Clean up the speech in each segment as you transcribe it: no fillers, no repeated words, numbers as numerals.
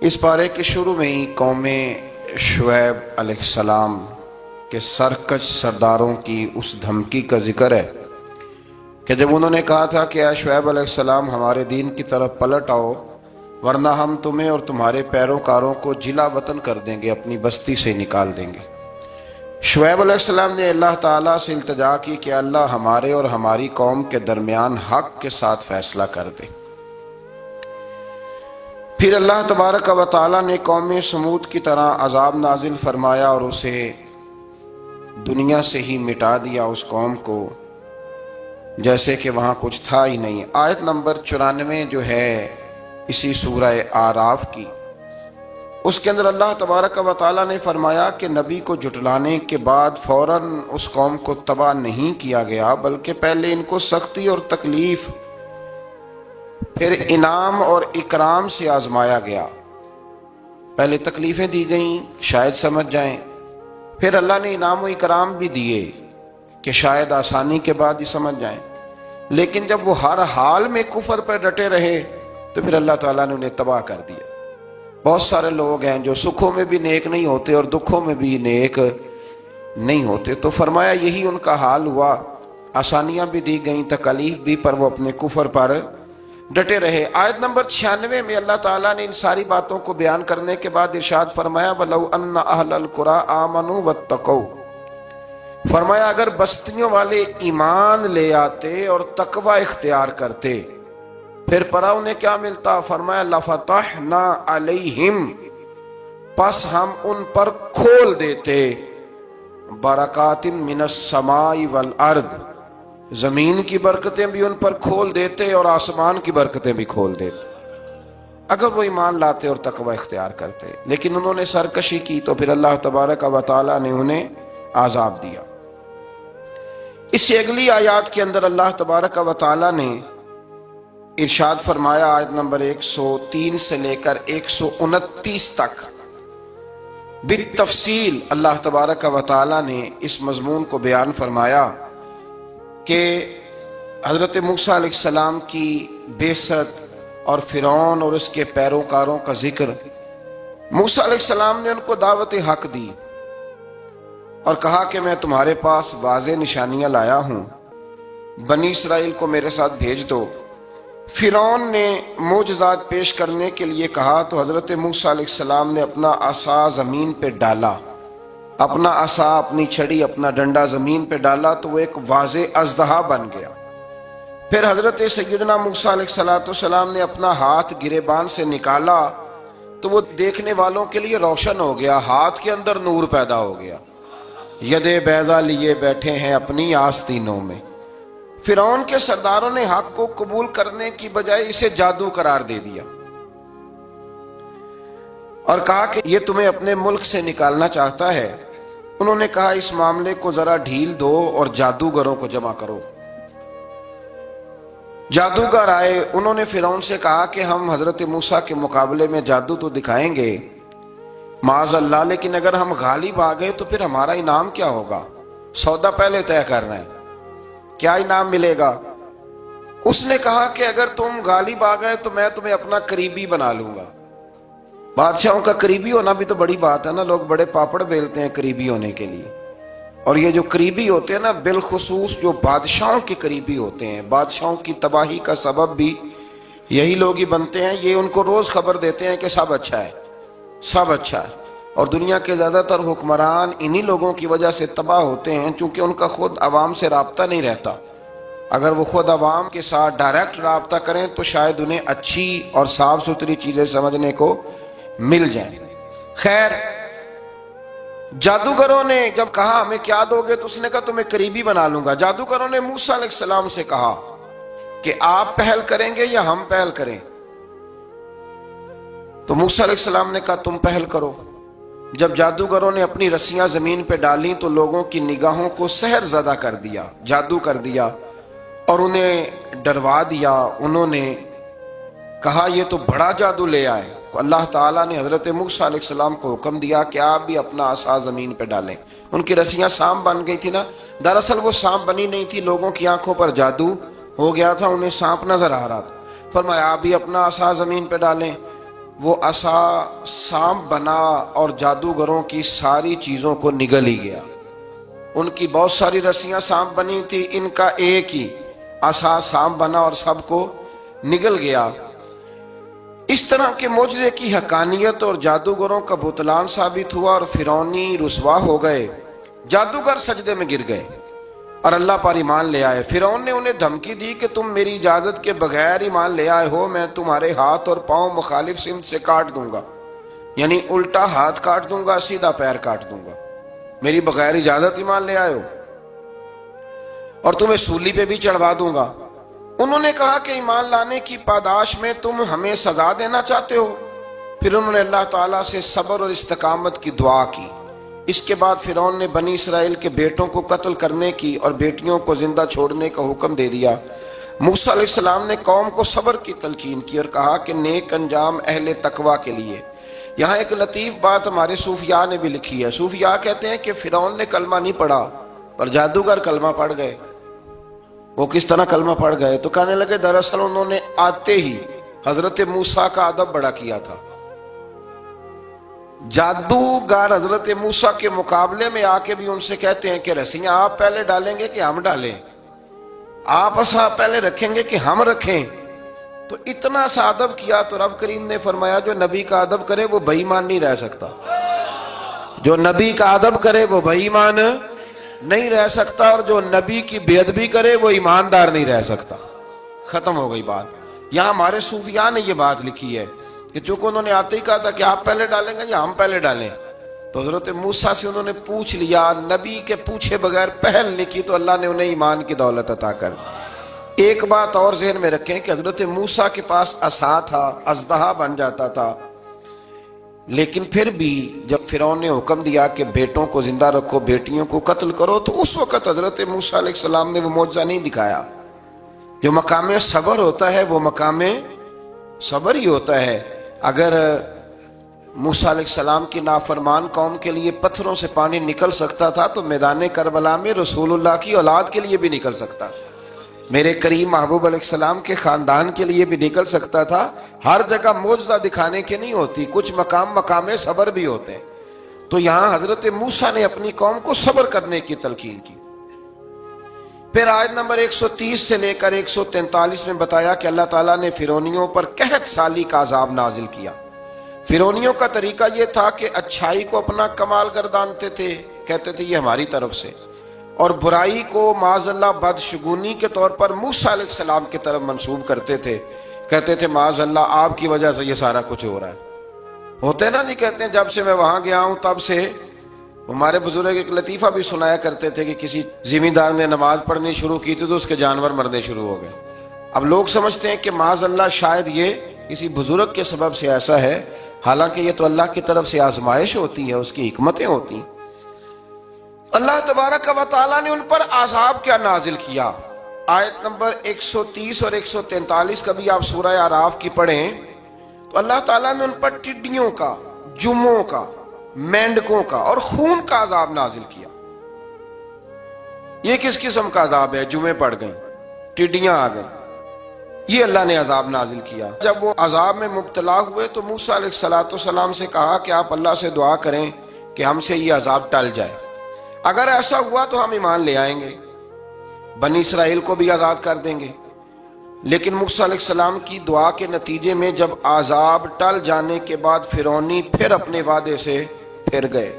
اس پارے کے شروع میں ہی قوم شعیب علیہ السلام کے سرکش سرداروں کی اس دھمکی کا ذکر ہے کہ جب انہوں نے کہا تھا کہ اے شعیب علیہ السلام ہمارے دین کی طرف پلٹ آؤ ورنہ ہم تمہیں اور تمہارے پیروکاروں کو جلا وطن کر دیں گے، اپنی بستی سے نکال دیں گے۔ شعیب علیہ السلام نے اللہ تعالیٰ سے التجا کی کہ اللہ ہمارے اور ہماری قوم کے درمیان حق کے ساتھ فیصلہ کر دے۔ پھر اللہ تبارک و تعالیٰ نے قوم سمود کی طرح عذاب نازل فرمایا اور اسے دنیا سے ہی مٹا دیا، اس قوم کو، جیسے کہ وہاں کچھ تھا ہی نہیں۔ آیت نمبر 94 جو ہے اسی سورہ اعراف کی، اس کے اندر اللہ تبارک و تعالیٰ نے فرمایا کہ نبی کو جھٹلانے کے بعد فوراً اس قوم کو تباہ نہیں کیا گیا، بلکہ پہلے ان کو سختی اور تکلیف پھر انعام اور اکرام سے آزمایا گیا۔ پہلے تکلیفیں دی گئیں شاید سمجھ جائیں، پھر اللہ نے انعام و اکرام بھی دیے کہ شاید آسانی کے بعد ہی سمجھ جائیں، لیکن جب وہ ہر حال میں کفر پر ڈٹے رہے تو پھر اللہ تعالیٰ نے انہیں تباہ کر دیا۔ بہت سارے لوگ ہیں جو سکھوں میں بھی نیک نہیں ہوتے اور دکھوں میں بھی نیک نہیں ہوتے، تو فرمایا یہی ان کا حال ہوا، آسانیاں بھی دی گئیں، تکالیف بھی، پر وہ اپنے کفر پر ڈٹے رہے۔ آیت نمبر 96 میں اللہ تعالیٰ نے ان ساری باتوں کو بیان کرنے کے بعد ارشاد فرمایا وَلَوْ أَنَّ أَهْلَ الْقُرَىٰ آمَنُوا وَاتَّقَوْا، فرمایا اگر بستیوں والے ایمان لے آتے اور تقوی اختیار کرتے پھر پرا انہیں کیا ملتا؟ فرمایا لَفَتَحْنَا عَلَيْهِمْ، پس ہم ان پر کھول دیتے برکات من السماء والارض، زمین کی برکتیں بھی ان پر کھول دیتے اور آسمان کی برکتیں بھی کھول دیتے اگر وہ ایمان لاتے اور تقوی اختیار کرتے، لیکن انہوں نے سرکشی کی تو پھر اللہ تبارک و تعالیٰ نے انہیں عذاب دیا۔ اس سے اگلی آیات کے اندر اللہ تبارک و تعالیٰ نے ارشاد فرمایا، آیت نمبر 103 سے لے کر 129 تک بالتفصیل اللہ تبارک و تعالیٰ نے اس مضمون کو بیان فرمایا کہ حضرت موسیٰ علیہ السلام کی بعثت اور فرعون اور اس کے پیروکاروں کا ذکر۔ موسیٰ علیہ السلام نے ان کو دعوت حق دی اور کہا کہ میں تمہارے پاس واضح نشانیاں لایا ہوں، بنی اسرائیل کو میرے ساتھ بھیج دو۔ فرعون نے معجزات پیش کرنے کے لیے کہا تو حضرت موسیٰ علیہ السلام نے اپنا عصا زمین پہ ڈالا، اپنا عصا، اپنی چھڑی، اپنا ڈنڈا زمین پہ ڈالا تو وہ ایک واضح اژدہا بن گیا۔ پھر حضرت سیدنا موسیٰ علیہ السلام نے اپنا ہاتھ گریبان سے نکالا تو وہ دیکھنے والوں کے لیے روشن ہو گیا، ہاتھ کے اندر نور پیدا ہو گیا، ید بیضا لیے بیٹھے ہیں اپنی آستینوں میں۔ فرعون کے سرداروں نے حق کو قبول کرنے کی بجائے اسے جادو قرار دے دیا اور کہا کہ یہ تمہیں اپنے ملک سے نکالنا چاہتا ہے۔ انہوں نے کہا اس معاملے کو ذرا ڈھیل دو اور جادوگروں کو جمع کرو۔ جادوگر آئے، انہوں نے فرعون سے کہا کہ ہم حضرت موسیٰ کے مقابلے میں جادو تو دکھائیں گے معاذ اللہ، لیکن اگر ہم غالب آ گئے تو پھر ہمارا انعام کیا ہوگا؟ سودا پہلے طے کرنا ہے، کیا انعام ملے گا؟ اس نے کہا کہ اگر تم غالب آ گئے تو میں تمہیں اپنا قریبی بنا لوں گا۔ بادشاہوں کا قریبی ہونا بھی تو بڑی بات ہے نا، لوگ بڑے پاپڑ بیلتے ہیں قریبی ہونے کے لیے، اور یہ جو قریبی ہوتے ہیں نا، بالخصوص جو بادشاہوں کے قریبی ہوتے ہیں، بادشاہوں کی تباہی کا سبب بھی یہی لوگ ہی بنتے ہیں۔ یہ ان کو روز خبر دیتے ہیں کہ سب اچھا ہے، سب اچھا ہے، اور دنیا کے زیادہ تر حکمران انہی لوگوں کی وجہ سے تباہ ہوتے ہیں، چونکہ ان کا خود عوام سے رابطہ نہیں رہتا۔ اگر وہ خود عوام کے ساتھ ڈائریکٹ رابطہ کریں تو شاید انہیں اچھی اور صاف ستھری چیزیں سمجھنے کو مل جائیں۔ خیر، جادوگروں نے جب کہا ہمیں کیا دو گے تو اس نے کہا تمہیں قریبی بنا لوں گا۔ جادوگروں نے موسیٰ علیہ السلام سے کہا کہ آپ پہل کریں گے یا ہم پہل کریں؟ تو موسیٰ علیہ السلام نے کہا تم پہل کرو۔ جب جادوگروں نے اپنی رسیاں زمین پہ ڈالیں تو لوگوں کی نگاہوں کو سحر زدہ کر دیا، جادو کر دیا اور انہیں ڈروا دیا۔ انہوں نے کہا یہ تو بڑا جادو لے آئے۔ اللہ تعالیٰ نے حضرت موسیٰ علیہ السلام کو حکم دیا کہ آپ بھی اپنا عصا زمین پہ ڈالیں۔ ان کی رسیاں سانپ بن گئی تھی نا، دراصل وہ سانپ بنی نہیں تھی، لوگوں کی آنکھوں پر جادو ہو گیا تھا، انہیں سانپ نظر آ رہا تھا۔ فرمایا آپ بھی اپنا عصا زمین پہ ڈالیں۔ وہ عصا سانپ بنا اور جادوگروں کی ساری چیزوں کو نگل ہی گیا۔ ان کی بہت ساری رسیاں سانپ بنی تھی، ان کا ایک ہی عصا سانپ بنا اور سب کو نگل گیا۔ اس طرح کے معجزے کی حقانیت اور جادوگروں کا بطلان ثابت ہوا اور فرعونی رسوا ہو گئے۔ جادوگر سجدے میں گر گئے اور اللہ پر ایمان لے آئے۔ فرعون نے انہیں دھمکی دی کہ تم میری اجازت کے بغیر ایمان لے آئے ہو، میں تمہارے ہاتھ اور پاؤں مخالف سمت سے کاٹ دوں گا، یعنی الٹا ہاتھ کاٹ دوں گا، سیدھا پیر کاٹ دوں گا، میری بغیر اجازت ایمان لے آئے ہو، اور تمہیں سولی پہ بھی چڑھوا دوں گا۔ انہوں نے کہا کہ ایمان لانے کی پاداش میں تم ہمیں سزا دینا چاہتے ہو؟ پھر انہوں نے اللہ تعالیٰ سے صبر اور استقامت کی دعا کی۔ اس کے بعد فرعون نے بنی اسرائیل کے بیٹوں کو قتل کرنے کی اور بیٹیوں کو زندہ چھوڑنے کا حکم دے دیا۔ موسیٰ علیہ السلام نے قوم کو صبر کی تلقین کی اور کہا کہ نیک انجام اہل تقوی کے لیے۔ یہاں ایک لطیف بات ہمارے صوفیاء نے بھی لکھی ہے۔ صوفیاء کہتے ہیں کہ فرعون نے کلمہ نہیں پڑھا پر جادوگر کلمہ پڑھ گئے۔ وہ کس طرح کلمہ پڑھ گئے؟ تو کہنے لگے دراصل انہوں نے آتے ہی حضرت موسیٰ کا ادب بڑا کیا تھا۔ جادوگر حضرت موسیٰ کے مقابلے میں آ کے بھی ان سے کہتے ہیں کہ رسیاں آپ پہلے ڈالیں گے کہ ہم ڈالیں، آپ عصا پہلے رکھیں گے کہ ہم رکھیں؟ تو اتنا سا ادب کیا تو رب کریم نے فرمایا جو نبی کا ادب کرے وہ بے ایمان نہیں رہ سکتا، جو نبی کا ادب کرے وہ بے ایمان نہیں رہ سکتا، اور جو نبی کی بے ادبی کرے وہ ایماندار نہیں رہ سکتا۔ ختم ہو گئی بات۔ یہاں ہمارے صوفیاء نے یہ بات لکھی ہے کہ چونکہ انہوں نے آتے ہی کہا تھا کہ آپ پہلے ڈالیں گے یا ہم پہلے ڈالیں، تو حضرت موسیٰ سے انہوں نے پوچھ لیا، نبی کے پوچھے بغیر پہل نہیں کی، تو اللہ نے انہیں ایمان کی دولت عطا کر دی۔ ایک بات اور ذہن میں رکھیں کہ حضرت موسیٰ کے پاس عصا تھا، اژدہا بن جاتا تھا، لیکن پھر بھی جب فرعون نے حکم دیا کہ بیٹوں کو زندہ رکھو، بیٹیوں کو قتل کرو، تو اس وقت حضرت موسیٰ علیہ السلام نے وہ معجزہ نہیں دکھایا۔ جو مقام صبر ہوتا ہے وہ مقام صبر ہی ہوتا ہے۔ اگر موسیٰ علیہ السلام کی نافرمان قوم کے لیے پتھروں سے پانی نکل سکتا تھا تو میدان کربلا میں رسول اللہ کی اولاد کے لیے بھی نکل سکتا تھا، میرے کریم محبوب علیہ السلام کے خاندان کے لیے بھی نکل سکتا تھا۔ ہر جگہ معجزہ دکھانے کی نہیں ہوتی، کچھ مقام صبر بھی ہوتے ہیں۔ تو یہاں حضرت موسیٰ نے اپنی قوم کو صبر کرنے کی تلقین کی۔ پھر آیت نمبر 130 سے لے کر 143 میں بتایا کہ اللہ تعالیٰ نے فرعونیوں پر قحط سالی کا عذاب نازل کیا۔ فرعونیوں کا طریقہ یہ تھا کہ اچھائی کو اپنا کمال گردانتے تھے، کہتے تھے یہ ہماری طرف سے، اور برائی کو معاذ اللہ بدشگونی کے طور پر موسیٰ علیہ السلام کی طرف منسوب کرتے تھے، کہتے تھے معاذ اللہ آپ کی وجہ سے یہ سارا کچھ ہو رہا ہے۔ ہوتے نا نہیں کہتے ہیں جب سے میں وہاں گیا ہوں تب سے، ہمارے بزرگ ایک لطیفہ بھی سنایا کرتے تھے کہ کسی زمیندار نے نماز پڑھنی شروع کی تھی تو اس کے جانور مرنے شروع ہو گئے۔ اب لوگ سمجھتے ہیں کہ معاذ اللہ شاید یہ کسی بزرگ کے سبب سے ایسا ہے، حالانکہ یہ تو اللہ کی طرف سے آزمائش ہوتی ہے، اس کی حکمتیں ہوتی ہیں۔ اللہ تبارک و تعالیٰ نے ان پر عذاب کیا نازل کیا؟ آیت نمبر 130 اور 143 کا بھی آپ سورہ اعراف کی پڑھیں تو اللہ تعالیٰ نے ان پر ٹڈیوں کا، جموں کا، مینڈکوں کا اور خون کا عذاب نازل کیا۔ یہ کس قسم کا عذاب ہے؟ جمعیں پڑ گئیں، ٹڈیاں آ گئیں، یہ اللہ نے عذاب نازل کیا۔ جب وہ عذاب میں مبتلا ہوئے تو موسیٰ علیہ السلام سے کہا کہ آپ اللہ سے دعا کریں کہ ہم سے یہ عذاب ٹل جائے، اگر ایسا ہوا تو ہم ایمان لے آئیں گے، بنی اسرائیل کو بھی آزاد کر دیں گے۔ لیکن موسیٰ علیہ السلام کی دعا کے نتیجے میں جب عذاب ٹل جانے کے بعد فرعونی پھر اپنے وعدے سے پھر گئے۔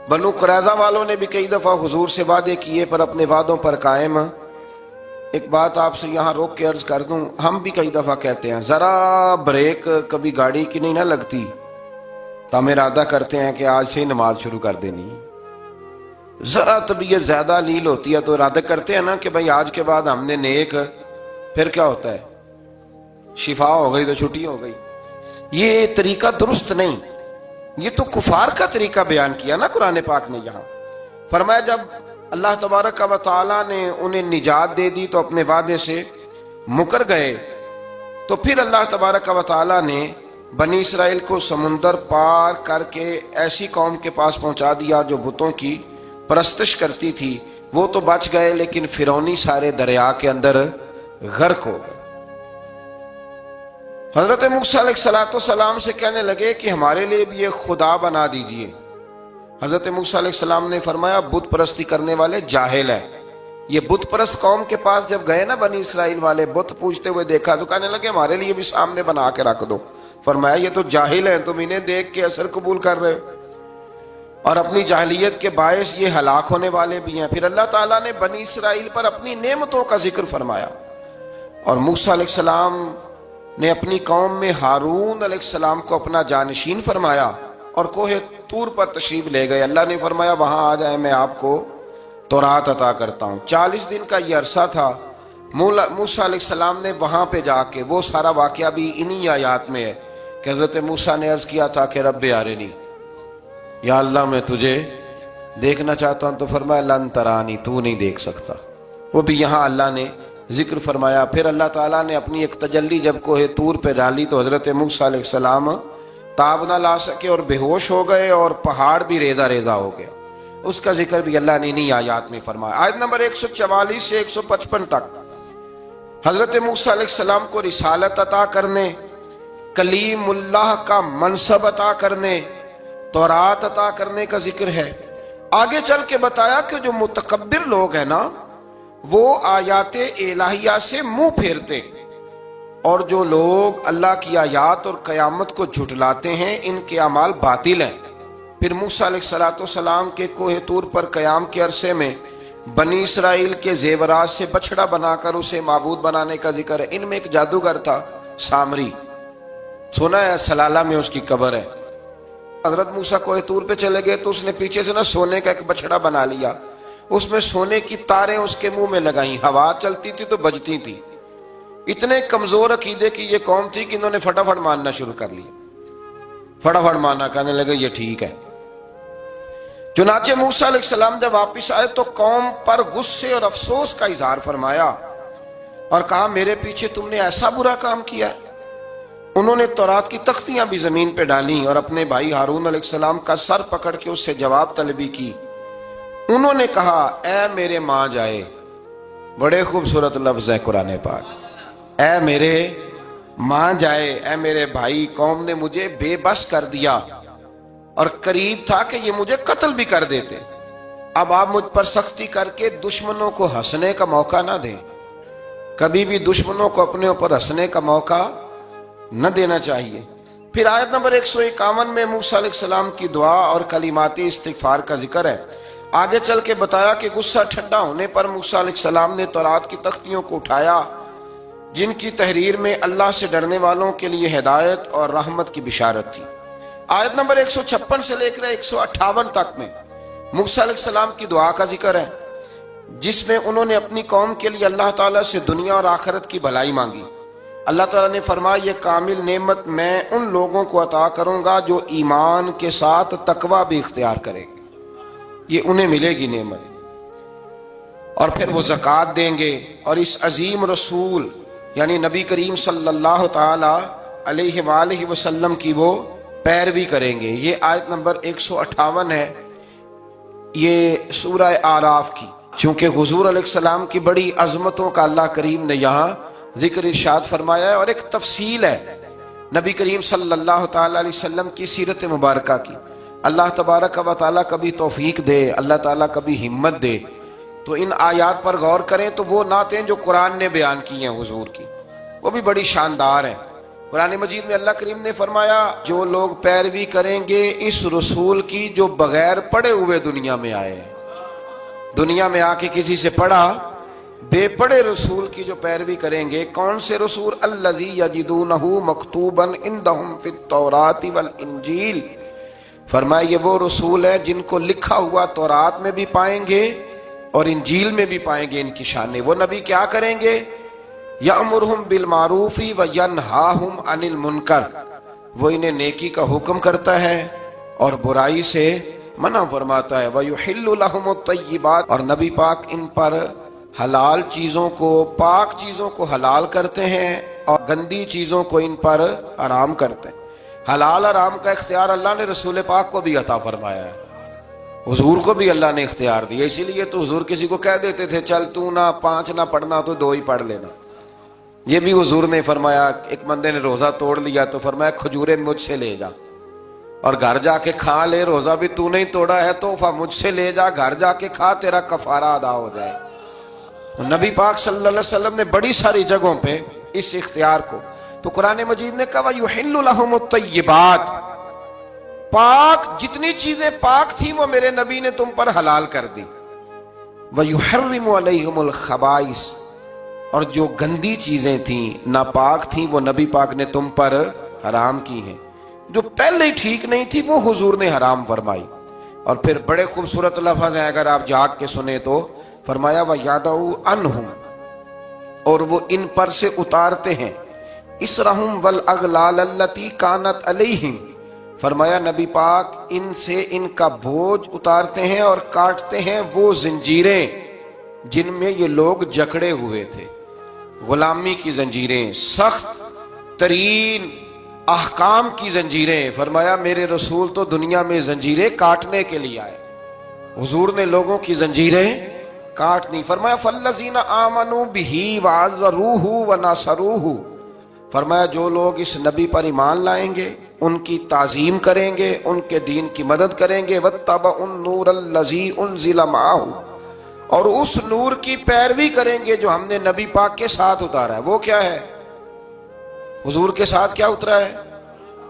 بنو قریظہ والوں نے بھی کئی دفعہ حضور سے وعدے کیے پر اپنے وعدوں پر قائم۔ ایک بات آپ سے یہاں روک کے عرض کر دوں، ہم بھی کئی دفعہ کہتے ہیں ذرا بریک کبھی گاڑی کی نہیں نہ لگتی تو ہم ارادہ کرتے ہیں کہ آج سے ہی نماز شروع کر دینی ہے۔ ذرا طبیعت زیادہ لیل ہوتی ہے تو ارادہ کرتے ہیں نا کہ بھائی آج کے بعد ہم نے نیک، پھر کیا ہوتا ہے؟ شفا ہو گئی تو چھٹی ہو گئی۔ یہ طریقہ درست نہیں، یہ تو کفار کا طریقہ بیان کیا نا قرآن پاک نے۔ یہاں فرمایا جب اللہ تبارک و تعالیٰ نے انہیں نجات دے دی تو اپنے وعدے سے مکر گئے، تو پھر اللہ تبارک و تعالیٰ نے بنی اسرائیل کو سمندر پار کر کے ایسی قوم کے پاس پہنچا دیا جو بتوں کی پرستش کرتی تھی۔ وہ تو بچ گئے لیکن فرعونی سارے دریا کے اندر غرق ہو گئے۔ حضرت موسیٰ علیہ السلام سے کہنے لگے کہ ہمارے لیے بھی ایک خدا بنا دیجئے۔ حضرت موسیٰ علیہ السلام نے فرمایا بت پرستی کرنے والے جاہل ہیں۔ یہ بت پرست قوم کے پاس جب گئے نا بنی اسرائیل والے، بت پوجتے ہوئے دیکھا تو کہنے لگے ہمارے لیے بھی سامنے بنا کے رکھ دو۔ فرمایا یہ تو جاہل ہیں، تم انہیں دیکھ کے اثر قبول کر رہے ہو، اور اپنی جاہلیت کے باعث یہ ہلاک ہونے والے بھی ہیں۔ پھر اللہ تعالیٰ نے بنی اسرائیل پر اپنی نعمتوں کا ذکر فرمایا، اور موسیٰ علیہ السلام نے اپنی قوم میں ہارون علیہ السلام کو اپنا جانشین فرمایا اور کوہ طور پر تشریف لے گئے۔ اللہ نے فرمایا وہاں آ جائیں، میں آپ کو تورات عطا کرتا ہوں۔ 40 دن کا یہ عرصہ تھا۔ موسیٰ علیہ السلام نے وہاں پہ جا کے، وہ سارا واقعہ بھی انہی آیات میں ہے کہ حضرت موسیٰ نے عرض کیا تھا کہ رب ارنی، یا اللہ میں تجھے دیکھنا چاہتا ہوں، تو فرمایا لن ترانی، تو نہیں دیکھ سکتا۔ وہ بھی یہاں اللہ نے ذکر فرمایا۔ پھر اللہ تعالیٰ نے اپنی ایک تجلی جب کوہ طور پہ ڈالی تو حضرت موسیٰ علیہ السلام تاب نہ لا سکے اور بے ہوش ہو گئے، اور پہاڑ بھی ریزہ ریزہ ہو گیا۔ اس کا ذکر بھی اللہ نے انہی آیات میں فرمایا۔ آیت نمبر 144 سے 155 تک حضرت موسیٰ علیہ السلام کو رسالت عطا کرنے، کلیم اللہ کا منصب عطا کرنے، تورات عطا کرنے کا ذکر ہے۔ آگے چل کے بتایا کہ جو متکبر لوگ ہیں نا، وہ آیات الہیہ سے منہ پھیرتے، اور جو لوگ اللہ کی آیات اور قیامت کو جھٹلاتے ہیں ان کے اعمال باطل ہیں۔ پھر موسیٰ علیہ السلام کے کوہ طور پر قیام کے عرصے میں بنی اسرائیل کے زیورات سے بچڑا بنا کر اسے معبود بنانے کا ذکر ہے۔ ان میں ایک جادوگر تھا سامری، سنا ہے سلالہ میں اس کی قبر ہے۔ حضرت موسیٰ کوہ طور پہ چلے گئے تو اس نے پیچھے سے نا سونے کا ایک بچڑا بنا لیا، اس میں سونے کی تاریں اس کے منہ میں لگائیں، ہوا چلتی تھی تو بجتی تھی۔ اتنے کمزور عقیدے کی یہ قوم تھی کہ انہوں نے فٹافٹ ماننا شروع کر لیا، فٹافٹ ماننا، کہنے لگے یہ ٹھیک ہے۔ چنانچہ موسیٰ علیہ السلام جب واپس آئے تو قوم پر غصے اور افسوس کا اظہار فرمایا اور کہا میرے پیچھے تم نے ایسا برا کام کیا۔ انہوں نے تورات کی تختیاں بھی زمین پہ ڈالیں اور اپنے بھائی ہارون علیہ السلام کا سر پکڑ کے اس سے جواب طلبی کی۔ انہوں نے کہا اے میرے ماں جائے، بڑے خوبصورت لفظ ہے قرآن پاک، اے میرے ماں جائے، اے میرے بھائی، قوم نے مجھے بے بس کر دیا اور قریب تھا کہ یہ مجھے قتل بھی کر دیتے۔ اب آپ مجھ پر سختی کر کے دشمنوں کو ہنسنے کا موقع نہ دیں، کبھی بھی دشمنوں کو اپنے اوپر ہنسنے کا موقع نہ دینا چاہیے۔ پھر آیت نمبر 151 میں موسیٰ علیہ السلام کی دعا اور کلمات استغفار کا ذکر ہے۔ آگے چل کے بتایا کہ غصہ ٹھنڈا ہونے پر موسیٰ علیہ السلام نے تورات کی تختیوں کو اٹھایا، جن کی تحریر میں اللہ سے ڈرنے والوں کے لیے ہدایت اور رحمت کی بشارت تھی۔ آیت نمبر 156 سے لے کر 158 تک میں موسیٰ علیہ السلام کی دعا کا ذکر ہے، جس میں انہوں نے اپنی قوم کے لیے اللہ تعالیٰ سے دنیا اور آخرت کی بھلائی مانگی۔ اللہ تعالیٰ نے فرمایا یہ کامل نعمت میں ان لوگوں کو عطا کروں گا جو ایمان کے ساتھ تقوی بھی اختیار کریں گے، یہ انہیں ملے گی نعمت، اور پھر وہ زکوٰۃ دیں گے اور اس عظیم رسول یعنی نبی کریم صلی اللہ تعالی علیہ وآلہ وسلم کی وہ پیروی کریں گے۔ یہ آیت نمبر 158 ہے، یہ سورہ آراف کی۔ چونکہ حضور علیہ السلام کی بڑی عظمتوں کا اللہ کریم نے یہاں ذکر ارشاد فرمایا ہے، اور ایک تفصیل ہے نبی کریم صلی اللہ تعالی علیہ وسلم کی سیرت مبارکہ کی۔ اللہ تبارک و تعالیٰ کبھی توفیق دے، اللہ تعالیٰ کبھی ہمت دے تو ان آیات پر غور کریں تو وہ نعتیں جو قرآن نے بیان کی ہیں حضور کی، وہ بھی بڑی شاندار ہیں۔ قرآن مجید میں اللہ کریم نے فرمایا جو لوگ پیروی کریں گے اس رسول کی جو بغیر پڑھے ہوئے دنیا میں آئے ہیں، دنیا میں آ کے کسی سے پڑھا بے پڑھے رسول کی جو پیروی کریں گے۔ کون سے رسول؟ الذی یجدونہ مکتوبا عندہم فی التوراۃ والانجیل، فرمایا یہ وہ رسول ہیں جن کو لکھا ہوا تورات میں بھی پائیں گے اور انجیل میں بھی پائیں گے ان کی شان۔ وہ نبی کیا کریں گے؟ یأمرہم بالمعروف وینہاہم عن المنکر، وہ انہیں نیکی کا حکم کرتا ہے اور برائی سے منع فرماتا ہے۔ ویحل لہم الطیبات، اور نبی پاک ان پر حلال چیزوں کو، پاک چیزوں کو حلال کرتے ہیں اور گندی چیزوں کو ان پر حرام کرتے ہیں۔ حلال حرام کا اختیار اللہ نے رسول پاک کو بھی عطا فرمایا ہے، حضور کو بھی اللہ نے اختیار دیا۔ اسی لیے تو حضور کسی کو کہہ دیتے تھے چل تو نہ 5 نہ پڑھنا تو 2 ہی پڑھ لینا، یہ بھی حضور نے فرمایا، ایک بندے نے روزہ توڑ لیا تو فرمایا کھجوریں مجھ سے لے جا اور گھر جا کے کھا لے، روزہ بھی تو نہیں توڑا ہے تحفہ مجھ سے لے جا، گھر جا کے کھا، تیرا کفارہ ادا ہو جائے۔ نبی پاک صلی اللہ علیہ وسلم نے بڑی ساری جگہوں پہ اس اختیار کو، تو قرآن مجید نے کہا وَيُحِلُّ لَهُمُ الطَّيِّبَاتِ، پاک جتنی چیزیں پاک تھیں وہ میرے نبی نے تم پر حلال کر دی، وَيُحَرِّمُ عَلَيْهِمُ الْخَبَائِثِ، اور جو گندی چیزیں تھیں ناپاک تھیں وہ نبی پاک نے تم پر حرام کی ہیں، جو پہلے ہی ٹھیک نہیں تھی وہ حضور نے حرام فرمائی۔ اور پھر بڑے خوبصورت لفظ ہیں، اگر آپ جاگ کے سنیں تو فرمایا وَيَدَعُ عَنْهُمْ، اور وہ ان پر سے اتارتے ہیں اِسْرَهُمْ وَالْأَغْلَالَ الَّتِي كَانَتْ عَلَيْهِمْ، فرمایا نبی پاک ان سے ان کا بوجھ اتارتے ہیں اور کاٹتے ہیں وہ زنجیریں جن میں یہ لوگ جکڑے ہوئے تھے، غلامی کی زنجیریں، سخت ترین احکام کی زنجیریں۔ فرمایا میرے رسول تو دنیا میں زنجیریں کاٹنے کے لیے آئے، حضور نے لوگوں کی زنجیریں کاٹ دی۔ فرمایا فَالَّذِينَ آمَنُوا بِهِ وَعَزَّرُوهُ وَنَصَرُوهُ، فرمایا جو لوگ اس نبی پر ایمان لائیں گے، ان کی تعظیم کریں گے، ان کے دین کی مدد کریں گے، وَاتَّبَعُوا النُّورَ الَّذِي أُنزِلَ مَعَهُ، اور اس نور کی پیروی کریں گے جو ہم نے نبی پاک کے ساتھ اتارا ہے۔ وہ کیا ہے؟ حضور کے ساتھ کیا اترا ہے؟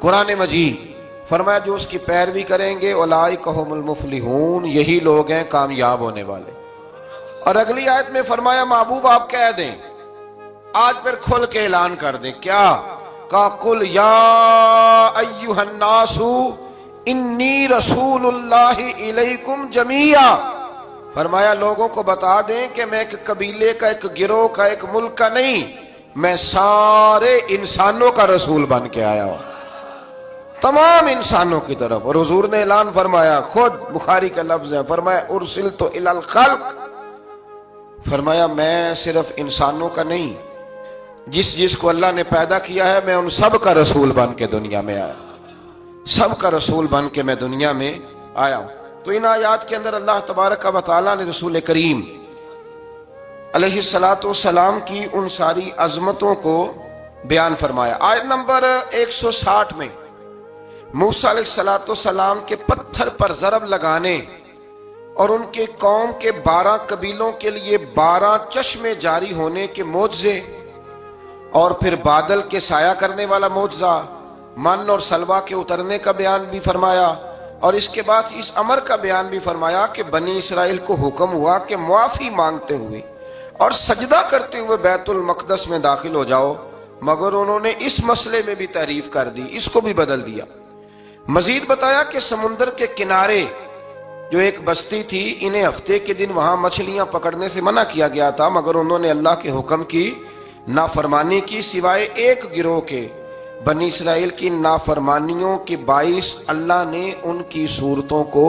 قرآن مجید۔ فرمایا جو اس کی پیروی کریں گے اولئک ھم المفلحون، یہی لوگ ہیں کامیاب ہونے والے۔ اور اگلی آیت میں فرمایا محبوب آپ کہہ دیں، آج پھر کھل کے اعلان کر دیں، کیا کہا قل یا ایھا الناس انی رسول اللہ الیکم جمیعا، فرمایا لوگوں کو بتا دیں کہ میں ایک قبیلے کا، ایک گروہ کا، ایک ملک کا نہیں، میں سارے انسانوں کا رسول بن کے آیا ہوں، تمام انسانوں کی طرف۔ اور حضور نے اعلان فرمایا، خود بخاری کا لفظ ہے، فرمایا ارسلت الی الخلق، فرمایا میں صرف انسانوں کا نہیں، جس کو اللہ نے پیدا کیا ہے میں ان سب کا رسول بن کے دنیا میں آیا، سب کا رسول بن کے میں دنیا میں آیا ہوں۔ تو ان آیات کے اندر اللہ تبارک و تعالیٰ نے رسول کریم علیہ السلام کی ان ساری عظمتوں کو بیان فرمایا۔ آیت نمبر 160 میں موسیٰ علیہ السلام کے پتھر پر ضرب لگانے اور ان کے قوم کے 12 قبیلوں کے لیے 12 چشمے جاری ہونے کے معجزے، اور پھر بادل کے سایہ کرنے والا معجزہ، من اور سلوہ کے اترنے کا بیان بھی فرمایا، اور اس کے بعد اس امر کا بیان بھی فرمایا کہ بنی اسرائیل کو حکم ہوا کہ معافی مانگتے ہوئے اور سجدہ کرتے ہوئے بیت المقدس میں داخل ہو جاؤ، مگر انہوں نے اس مسئلے میں بھی تحریف کر دی، اس کو بھی بدل دیا۔ مزید بتایا کہ سمندر کے کنارے جو ایک بستی تھی، انہیں ہفتے کے دن وہاں مچھلیاں پکڑنے سے منع کیا گیا تھا، مگر انہوں نے اللہ کے حکم کی نافرمانی کی، سوائے ایک گروہ کے۔ بنی اسرائیل کی نافرمانیوں کے باعث اللہ نے ان کی صورتوں کو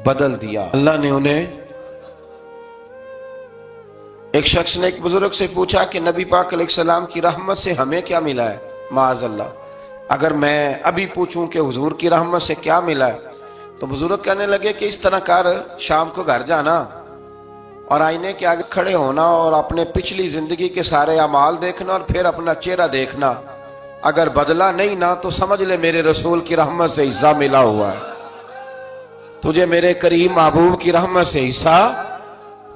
بدل دیا، اللہ نے انہیں۔ ایک شخص نے ایک بزرگ سے پوچھا کہ نبی پاک علیہ السلام کی رحمت سے ہمیں کیا ملا ہے؟ معاذ اللہ، اگر میں ابھی پوچھوں کہ حضور کی رحمت سے کیا ملا ہے، تو بزرگ کہنے لگے کہ اس طرح کر، شام کو گھر جانا اور آئینے کے آگے کھڑے ہونا اور اپنے پچھلی زندگی کے سارے اعمال دیکھنا اور پھر اپنا چہرہ دیکھنا، اگر بدلا نہیں نا تو سمجھ لے میرے رسول کی رحمت سے حصہ ملا ہوا ہے، تجھے میرے کریم محبوب کی رحمت سے حصہ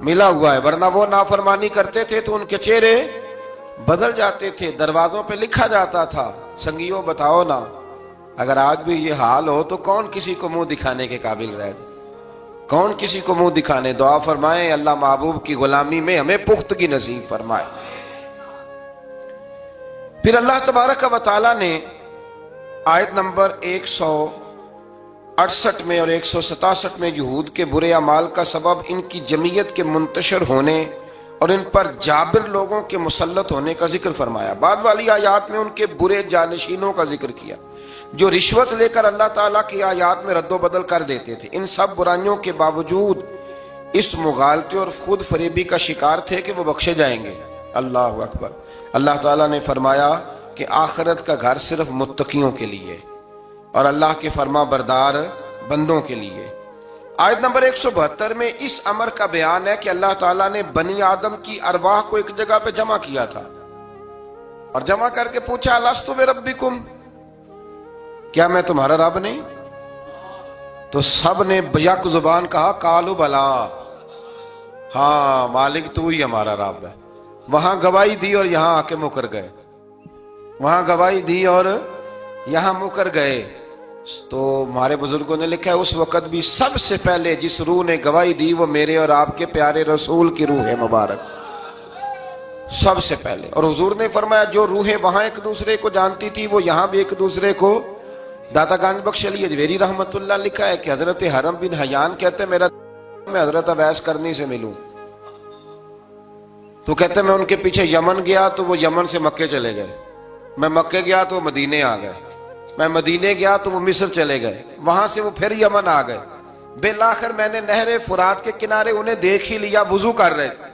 ملا ہوا ہے۔ ورنہ وہ نافرمانی کرتے تھے تو ان کے چہرے بدل جاتے تھے، دروازوں پہ لکھا جاتا تھا۔ سنگیوں بتاؤ نا، اگر آج بھی یہ حال ہو تو کون کسی کو منہ دکھانے کے قابل رہے؟ کون کسی کو منہ دکھانے؟ دعا فرمائیں اللہ محبوب کی غلامی میں ہمیں پختگی نصیب فرمائے۔ پھر اللہ تبارک و تعالیٰ نے آیت نمبر 168 میں اور 167 میں یہود کے برے اعمال کا سبب ان کی جمعیت کے منتشر ہونے اور ان پر جابر لوگوں کے مسلط ہونے کا ذکر فرمایا۔ بعد والی آیات میں ان کے برے جانشینوں کا ذکر کیا جو رشوت لے کر اللہ تعالیٰ کی آیات میں رد و بدل کر دیتے تھے۔ ان سب برائیوں کے باوجود اس مغالطے اور خود فریبی کا شکار تھے کہ وہ بخشے جائیں گے۔ اللہ اکبر۔ اللہ تعالیٰ نے فرمایا کہ آخرت کا گھر صرف متقیوں کے لیے اور اللہ کے فرما بردار بندوں کے لیے۔ آیت نمبر 172 میں اس امر کا بیان ہے کہ اللہ تعالیٰ نے بنی آدم کی ارواح کو ایک جگہ پہ جمع کیا تھا، اور جمع کر کے پوچھا الستو بربکم، کیا میں تمہارا رب نہیں؟ تو سب نے بیک زبان کہا قالوا بلا، ہاں مالک تو ہی ہمارا رب ہے۔ وہاں گواہی دی اور یہاں آ کے مکر گئے، وہاں گواہی دی اور یہاں مکر گئے۔ تو ہمارے بزرگوں نے لکھا ہے اس وقت بھی سب سے پہلے جس روح نے گواہی دی وہ میرے اور آپ کے پیارے رسول کی روح ہے مبارک، سب سے پہلے۔ اور حضور نے فرمایا جو روحیں وہاں ایک دوسرے کو جانتی تھی وہ یہاں بھی ایک دوسرے کو۔ داتا گنج بخش علی اجویری رحمت اللہ لکھا ہے کہ حضرت حرم بن حیان کہتے میرا میں حضرت اویس کرنی سے ملوں، تو کہتے میں ان کے پیچھے یمن گیا تو وہ یمن سے مکے چلے گئے، میں مکے گیا تو وہ مدینے آ گئے، میں مدینے گیا تو وہ مصر چلے گئے، وہاں سے وہ پھر یمن آ گئے۔ بالآخر میں نے نہر فرات کے کنارے انہیں دیکھ ہی لیا، وضو کر رہے تھے،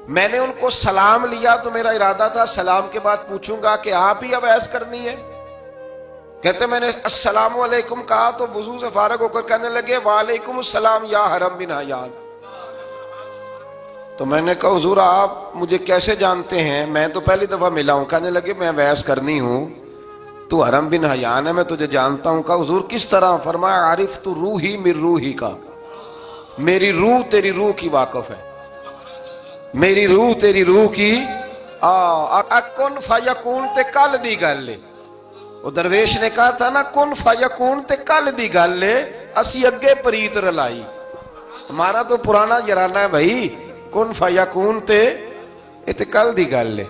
میں نے ان کو سلام لیا تو میرا ارادہ تھا سلام کے بعد پوچھوں گا کہ آپ ہی اویس کرنی ہے؟ کہتے میں نے السلام علیکم کہا تو وضو سے فارغ ہو کر کہنے لگے وعلیکم السلام یا حرم بن حیان۔ تو میں نے کہا حضور آپ مجھے کیسے جانتے ہیں؟ میں تو پہلی دفعہ ملا ہوں۔ کہنے لگے میں اویس کرنی ہوں، تو حرم بن حیان ہے، میں تجھے جانتا ہوں۔ کہا حضور کس طرح؟ فرمایا عارف تو روحی من روحی کا، میری روح تیری روح کی واقف ہے، میری روح تیری روح کی کن فیکون تے کل دی گل لے۔ وہ درویش نے کہا تھا نا کن فیکون تے کل دی گل لے، اسی اگے پریت رلائی۔ ہمارا تو پرانا جرانہ ہے بھائی، کن فیکون تے کل دی گل لے۔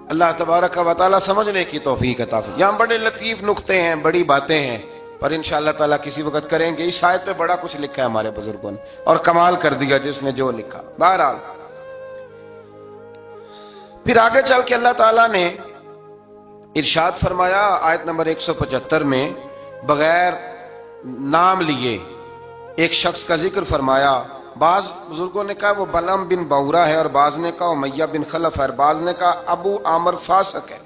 اللہ تبارک و تعالیٰ سمجھنے کی توفیق عطا فرمائے۔ یہاں بڑے لطیف نقطے ہیں، بڑی باتیں ہیں، پر انشاءاللہ تعالیٰ کسی وقت کریں گے۔ اس آیت پہ بڑا کچھ لکھا ہے ہمارے بزرگوں نے، اور کمال کر دیا جس نے جو لکھا۔ بہرحال پھر آگے چل کے اللہ تعالیٰ نے ارشاد فرمایا آیت نمبر 175 میں، بغیر نام لیے ایک شخص کا ذکر فرمایا۔ بعض بزرگوں نے کہا وہ بلم بن بورا ہے، اور بعض نے کہا امیہ بن خلف ہے، اور بعض نے کہا ابو عامر فاسق ہے۔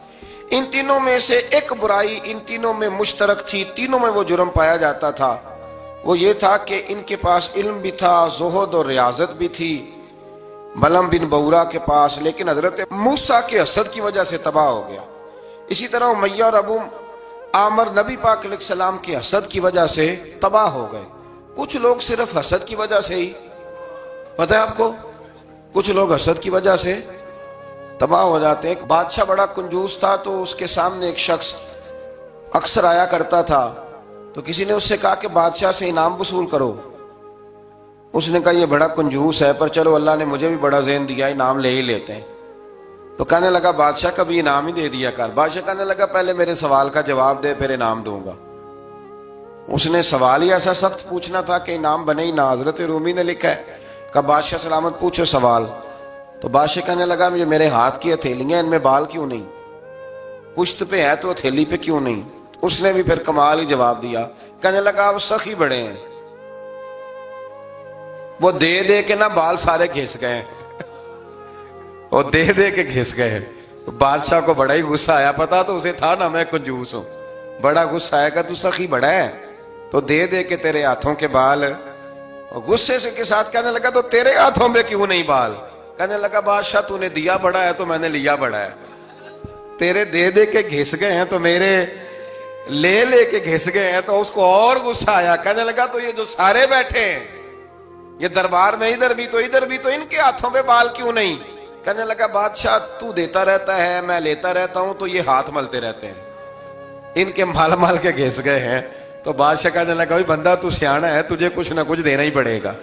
ان تینوں میں سے ایک برائی ان تینوں میں مشترک تھی، تینوں میں وہ جرم پایا جاتا تھا، وہ یہ تھا کہ ان کے پاس علم بھی تھا، زہد اور ریاضت بھی تھی بلم بن بورا کے پاس، لیکن حضرت موسیٰ کے حسد کی وجہ سے تباہ ہو گیا۔ اسی طرح امیہ اور ابو عامر نبی پاک علیہ السلام کے حسد کی وجہ سے تباہ ہو گئے۔ کچھ لوگ صرف حسد کی وجہ سے ہی، پتہ ہے آپ کو، کچھ لوگ حسد کی وجہ سے تباہ ہو جاتے ہیں۔ ایک بادشاہ بڑا کنجوس تھا، تو اس کے سامنے ایک شخص اکثر آیا کرتا تھا، تو کسی نے اس سے کہا کہ بادشاہ سے انعام وصول کرو۔ اس نے کہا یہ بڑا کنجوس ہے، پر چلو اللہ نے مجھے بھی بڑا ذہن دیا، انعام لے ہی لیتے ہیں۔ تو کہنے لگا بادشاہ کا بھی انعام ہی دے دیا کر۔ بادشاہ کہنے لگا پہلے میرے سوال کا جواب دے پھر انعام دوں گا۔ اس نے سوال ہی ایسا سخت پوچھنا تھا کہ انعام بنے ہی نہ۔ حضرت رومی نے لکھا ہے کہ بادشاہ سلامت پوچھو سوال۔ تو بادشاہ کہنے لگا مجھے میرے ہاتھ کی ہتھیلیاں، ان میں بال کیوں نہیں؟ پشت پہ ہے تو ہتھیلی پہ کیوں نہیں؟ اس نے بھی پھر کمال ہی جواب دیا، کہنے لگا آپ سخی بڑے ہیں، وہ دے دے کے نا بال سارے گھس گئے ہیں، وہ دے دے کے گھس گئے ہیں۔ بادشاہ کو بڑا ہی غصہ آیا، پتا تو اسے تھا نا میں کنجوس ہوں، بڑا غصہ آیا کہ تو سخی بڑا ہے تو دے دے کے تیرے ہاتھوں کے بال۔ غصے سے کے ساتھ کہنے لگا تو تیرے ہاتھوں میں کیوں نہیں بال؟ کہنے لگا بادشاہ تو نے دیا بڑا ہے تو میں نے لیا بڑا ہے، تیرے دے دے کے گھس گئے ہیں تو میرے لے لے کے گھس گئے ہیں۔ تو اس کو اور غصہ آیا، کہنے لگا تو یہ جو سارے بیٹھے ہیں یہ دربار میں ادھر بھی تو ان کے ہاتھوں پہ بال کیوں نہیں؟ کہنے لگا بادشاہ تو دیتا رہتا ہے میں لیتا رہتا ہوں تو یہ ہاتھ ملتے رہتے ہیں، ان کے مال مال کے گھس گئے ہیں۔ تو بادشاہ کہنے لگا بندہ تو سیانا ہے، تجھے کچھ نہ کچھ دینا ہی پڑے گا۔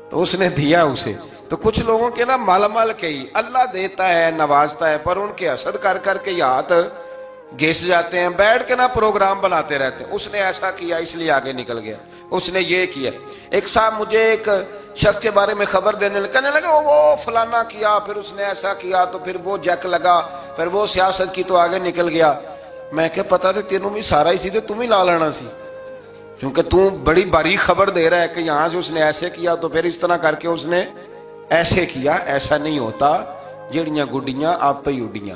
تو اس نے دیا اسے۔ تو کچھ لوگوں کے نا مال مال کے ہی اللہ دیتا ہے نوازتا ہے، پر ان کے حسد کر کر کے یہ ہاتھ گھس جاتے ہیں، بیٹھ کے نا پروگرام بناتے رہتے ہیں، اس نے ایسا کیا اس لیے آگے نکل گیا، اس نے یہ کیا۔ ایک صاحب مجھے ایک شخص کے بارے میں خبر دینے لگا، کہنے لگا وہ فلانا کیا، پھر اس نے ایسا کیا، تو پھر وہ جیک لگا، پھر وہ سیاست کی تو آگے نکل گیا۔ میں کہ پتا تھے تینوں بھی سارا ہی سی تھے، تم ہی لا لینا سی، کیونکہ تم بڑی باریک خبر دے رہا ہے کہ یہاں سے اس نے ایسے کیا تو پھر اس طرح کر کے اس نے ایسے کیا۔ ایسا نہیں ہوتا، جڑیاں گڈیاں آپ پہ ہی اڈیاں،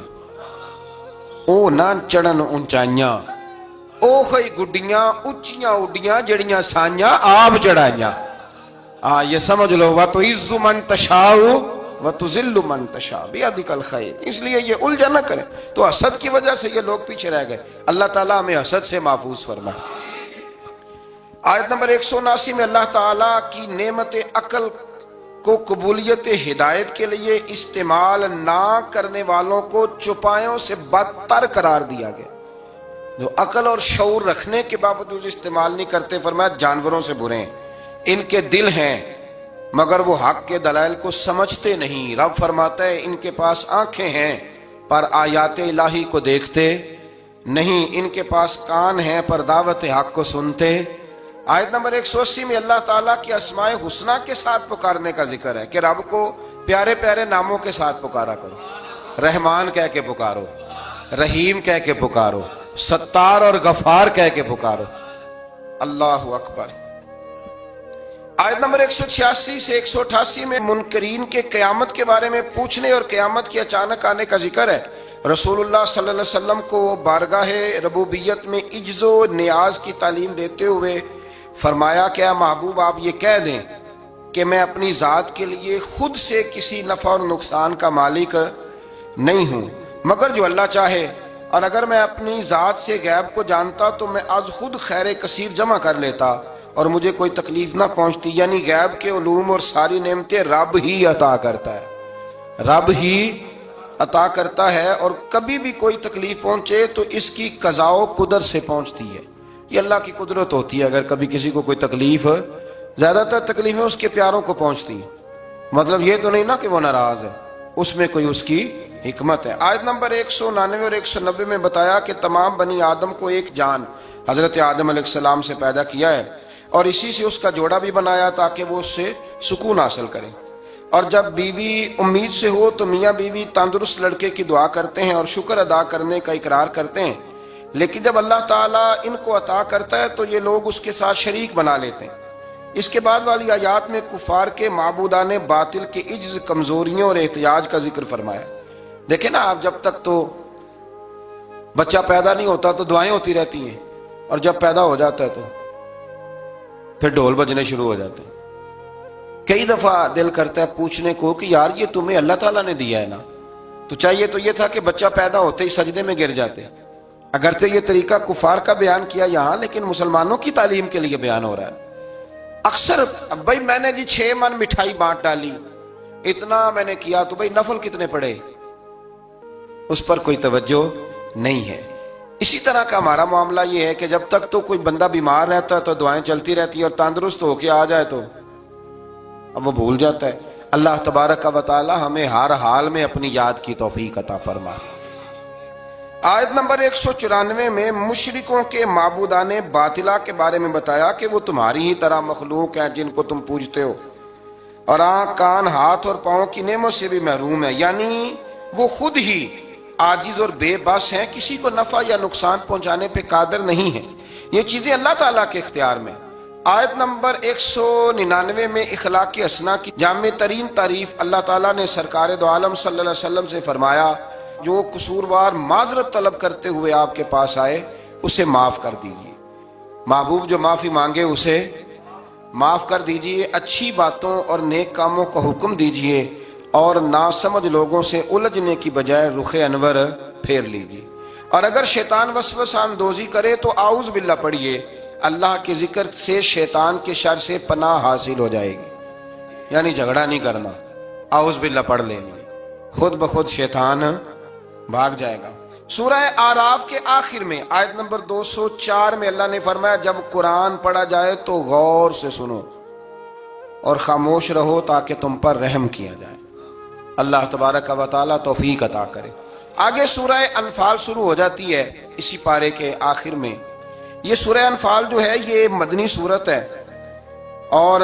او نہ چڑھن اونچائیاں، او خی گڈیاں اونچیاں اڈیاں جڑیاں سائیاں آپ چڑھائیاں۔ یہ سمجھ لو، وَتُعِزُّ مَن تَشَاءُ وَتُذِلُّ مَن تَشَاءُ بِيَدِكَ الْخَيْرُ، اس لیے یہ الجھا نہ کریں۔ تو حسد کی وجہ سے یہ لوگ پیچھے رہ گئے، اللہ تعالیٰ ہمیں حسد سے محفوظ فرمائے۔ آیت نمبر 179 میں اللہ تعالیٰ کی نعمت عقل کو قبولیت ہدایت کے لیے استعمال نہ کرنے والوں کو چوپایوں سے بدتر قرار دیا گیا۔ جو عقل اور شعور رکھنے کے باوجود استعمال نہیں کرتے، فرمایا جانوروں سے برے ہیں۔ ان کے دل ہیں مگر وہ حق کے دلائل کو سمجھتے نہیں۔ رب فرماتا ہے ان کے پاس آنکھیں ہیں پر آیات الہی کو دیکھتے نہیں، ان کے پاس کان ہیں پر دعوت حق کو سنتے۔ آیت نمبر 180 میں اللہ تعالیٰ کے اسماء حسنہ کے ساتھ پکارنے کا ذکر ہے کہ رب کو پیارے پیارے ناموں کے ساتھ پکارا کرو۔ رحمان کہہ کے پکارو، رحیم کہہ کے پکارو، ستار اور غفار کہہ کے پکارو۔ اللہ اکبر۔ آیت نمبر 186 سے 188 میں منکرین کے قیامت کے بارے میں پوچھنے اور قیامت کے اچانک آنے کا ذکر ہے۔ رسول اللہ صلی اللہ علیہ وسلم کو بارگاہ ربوبیت میں عجز و نیاز کی تعلیم دیتے ہوئے فرمایا کہ اے محبوب آپ یہ کہہ دیں کہ میں اپنی ذات کے لیے خود سے کسی نفع اور نقصان کا مالک نہیں ہوں مگر جو اللہ چاہے، اور اگر میں اپنی ذات سے غیب کو جانتا تو میں آج خود خیر کثیر جمع کر لیتا اور مجھے کوئی تکلیف نہ پہنچتی۔ یعنی غیب کے علوم اور ساری نعمتیں رب ہی عطا کرتا ہے، رب ہی عطا کرتا ہے، اور کبھی بھی کوئی تکلیف پہنچے تو اس کی قضاء و قدر سے پہنچتی ہے۔ یہ اللہ کی قدرت ہوتی ہے، اگر کبھی کسی کو کوئی تکلیف، زیادہ تر تکلیفیں اس کے پیاروں کو پہنچتی ہیں، مطلب یہ تو نہیں نا کہ وہ ناراض ہے، اس میں کوئی اس کی حکمت ہے۔ آیت نمبر 199 اور 190 میں بتایا کہ تمام بنی آدم کو ایک جان حضرت آدم علیہ السلام سے پیدا کیا ہے اور اسی سے اس کا جوڑا بھی بنایا تاکہ وہ اس سے سکون حاصل کریں، اور جب بیوی امید سے ہو تو میاں بیوی تندرست لڑکے کی دعا کرتے ہیں اور شکر ادا کرنے کا اقرار کرتے ہیں، لیکن جب اللہ تعالیٰ ان کو عطا کرتا ہے تو یہ لوگ اس کے ساتھ شریک بنا لیتے ہیں۔ اس کے بعد والی آیات میں کفار کے معبودان باطل کے عجز، کمزوریوں اور احتیاج کا ذکر فرمایا۔ دیکھیں نا آپ، جب تک تو بچہ پیدا نہیں ہوتا تو دعائیں ہوتی رہتی ہیں، اور جب پیدا ہو جاتا ہے تو پھر ڈھول بجنے شروع ہو جاتے ہیں۔ کئی دفعہ دل کرتا ہے پوچھنے کو کہ یار یہ تمہیں اللہ تعالیٰ نے دیا ہے نا، تو چاہیے تو یہ تھا کہ بچہ پیدا ہوتے ہی سجدے میں گر جاتے۔ اگرچہ یہ طریقہ کفار کا بیان کیا یہاں، لیکن مسلمانوں کی تعلیم کے لیے بیان ہو رہا ہے۔ اکثر بھائی میں نے 6 من مٹھائی بانٹ ڈالی، اتنا میں نے کیا، تو بھائی نفل کتنے پڑے، اس پر کوئی توجہ نہیں ہے۔ اسی طرح کا ہمارا معاملہ یہ ہے کہ جب تک تو کوئی بندہ بیمار رہتا ہے تو دعائیں چلتی رہتی ہیں، اور تندرست ہو کے آ جائے تو اب وہ بھول جاتا ہے۔ اللہ تبارک و تعالی ہمیں ہر حال میں اپنی یاد کی توفیق عطا فرمائے۔ آیت نمبر 194 میں مشرکوں کے معبودان باطلہ کے بارے میں بتایا کہ وہ تمہاری ہی طرح مخلوق ہیں جن کو تم پوجتے ہو، اور آنکھ، کان، ہاتھ اور پاؤں کی نعمت سے بھی محروم ہے، یعنی وہ خود ہی عاجز اور بے بس ہیں، کسی کو نفع یا نقصان پہنچانے پہ قادر نہیں ہیں۔ یہ چیزیں اللہ تعالیٰ کے اختیار میں۔ آیت نمبر 199 میں اخلاق حسنہ کی جامع ترین تعریف اللہ تعالیٰ نے سرکار دو عالم صلی اللہ علیہ وسلم سے فرمایا، جو قصوروار معذرت طلب کرتے ہوئے آپ کے پاس آئے اسے معاف کر دیجیے۔ محبوب جو معافی مانگے اسے معاف کر دیجیے، اچھی باتوں اور نیک کاموں کا حکم دیجیے، اور ناسمجھ لوگوں سے الجھنے کی بجائے رخ انور پھیر لیجیے، اور اگر شیطان وسوسہ اندوزی کرے تو اعوذ باللہ پڑھیے، اللہ کے ذکر سے شیطان کے شر سے پناہ حاصل ہو جائے گی۔ یعنی جھگڑا نہیں کرنا، اعوذ باللہ پڑھ لینی، خود بخود شیطان بھاگ جائے گا۔ سورہ اعراف کے آخر میں آیت نمبر 204 میں اللہ نے فرمایا، جب قرآن پڑھا جائے تو غور سے سنو اور خاموش رہو تاکہ تم پر رحم کیا جائے۔ اللہ تبارک و تعالیٰ توفیق عطا کرے۔ آگے سورہ انفال شروع ہو جاتی ہے اسی پارے کے آخر میں۔ یہ سورہ انفال جو ہے یہ مدنی سورت ہے، اور